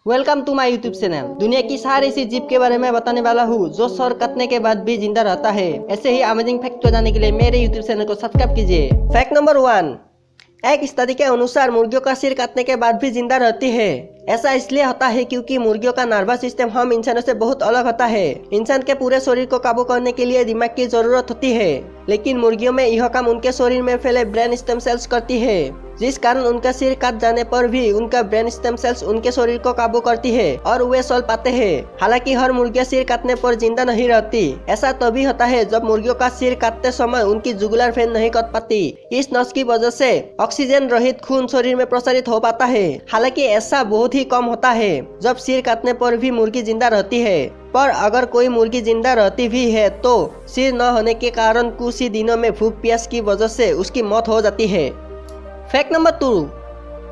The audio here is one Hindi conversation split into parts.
Welcome to my YouTube channel. दुनिया की सारी ऐसी जीव के बारे में बताने वाला हूँ जो सर कटने के बाद भी जिंदा रहता है। ऐसे ही अमेजिंग फैक्ट को जानने के लिए मेरे यूट्यूब चैनल को सब्सक्राइब कीजिए। फैक्ट नंबर 1, एक स्टडी के अनुसार मुर्गियों का सिर काटने के बाद भी जिंदा रहती है। ऐसा इसलिए होता है क्योंकि मुर्गियों का नर्वस सिस्टम हम इंसानों से बहुत अलग होता है। इंसान के पूरे शरीर को काबू करने के लिए दिमाग की जरूरत होती है, लेकिन मुर्गियों में यह काम उनके शरीर में फैले ब्रेन स्टेम सेल्स करती है, जिस कारण उनका सिर काट जाने पर भी उनका ब्रेन स्टेम सेल्स उनके शरीर को काबू करती है और वे सो पाते हैं। हालांकि हर मुर्गियां सिर काटने पर जिंदा नहीं रहती। ऐसा तभी होता है जब मुर्गियों का सिर काटते समय उनकी जुगुलर वेन नहीं कट पाती। इस नस की वजह से ऑक्सीजन रहित खून शरीर में प्रसारित हो पाता है। हालांकि ऐसा बहुत ही कम होता है जब सिर काटने पर भी मुर्गी जिंदा रहती है। पर अगर कोई मुर्गी जिंदा रहती भी है तो सिर न होने के कारण कुछ ही दिनों में भूख प्यास की वजह से उसकी मौत हो जाती है। फैक्ट नंबर 2,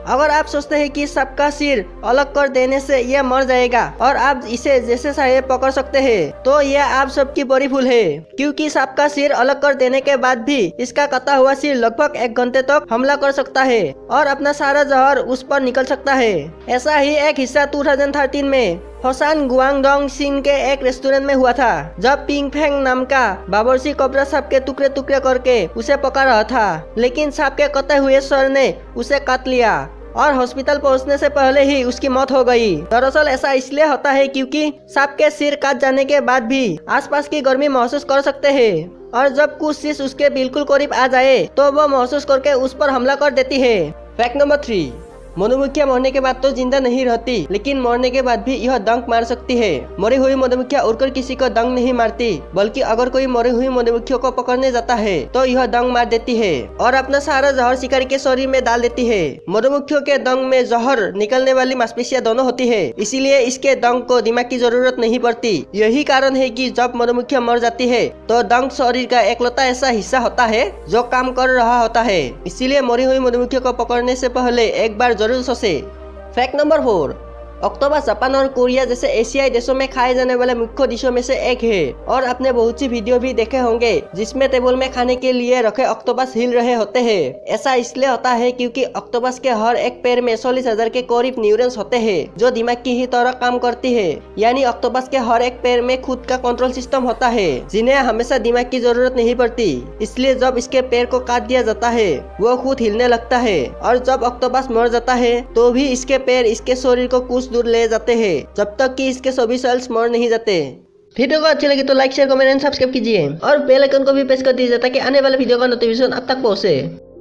अगर आप सोचते हैं कि सांप का सिर अलग कर देने से यह मर जाएगा और आप इसे जैसे चाहे पकड़ सकते हैं, तो यह आप सबकी बड़ी भूल है, क्योंकि सांप का सिर अलग कर देने के बाद भी इसका कटा हुआ सिर लगभग 1 घंटे तक हमला कर सकता है और अपना सारा जहर उस पर निकल सकता है। ऐसा ही एक हिस्सा 2013 में होसान गुआंगडोंग चीन के एक रेस्टोरेंट में हुआ था, जब पिंग फेंग नाम का बावर्ची कोबरा सांप के टुकड़े टुकड़े करके उसे पका रहा था, लेकिन सांप के कटे हुए सर ने उसे काट लिया और हॉस्पिटल पहुंचने से पहले ही उसकी मौत हो गई। दरअसल ऐसा इसलिए होता है क्योंकि सांप के सिर काट जाने के बाद भी आसपास की गर्मी महसूस कर सकते हैं, और जब कुछ चीज उसके बिल्कुल करीब आ जाए तो वो महसूस करके उस पर हमला कर देती है। फैक्ट नंबर 3, मधुमक्खियां मरने के बाद तो जिंदा नहीं रहती, लेकिन मरने के बाद भी यह डंक मार सकती है। मरी हुई मधुमक्खियां उड़कर किसी को डंक नहीं मारती, बल्कि अगर कोई मरी हुई मधुमक्खियों को पकड़ने जाता है तो यह डंक मार देती है और अपना सारा जहर शिकारी के शरीर में डाल देती है। मधुमक्खियों के डंक में जहर निकलने वाली मांसपेशियां दोनों होती है, इसीलिए इसके डंक को दिमाग की जरूरत नहीं पड़ती। यही कारण है कि जब मधुमक्खियां मर जाती है तो डंक शरीर का एकलौता ऐसा हिस्सा होता है जो काम कर रहा होता है। इसीलिए मरी हुई मधुमक्खियों को पकड़ने से पहले एक बार जरूर सोचे। फैक्ट नंबर 4, ऑक्टोपस जापान और कोरिया जैसे एशियाई देशों में खाए जाने वाले मुख्य डिशों में से एक है, और आपने बहुत सी वीडियो भी देखे होंगे जिसमें टेबल में खाने के लिए रखे ऑक्टोपस हिल रहे होते हैं। ऐसा इसलिए होता है क्योंकि ऑक्टोपस के हर एक पैर में 40,000 के करीब न्यूरॉन्स होते हैं जो दिमाग की ही तरह काम करती है। यानी ऑक्टोपस के हर एक पैर में खुद का कंट्रोल सिस्टम होता है, जिन्हें हमेशा दिमाग की जरूरत नहीं पड़ती। इसलिए जब इसके पैर को काट दिया जाता है वो खुद हिलने लगता है, और जब ऑक्टोपस मर जाता है तो भी इसके पैर इसके शरीर को कुछ दूर ले जाते हैं जब तक कि इसके सभी सेल्स मर नहीं जाते। वीडियो को अच्छी लगी तो like share comment and subscribe कीजिए और बेल आइकन को भी प्रेस कर दीजिए ताकि आने वाले वीडियो का नोटिफिकेशन अब तक पहुंचे।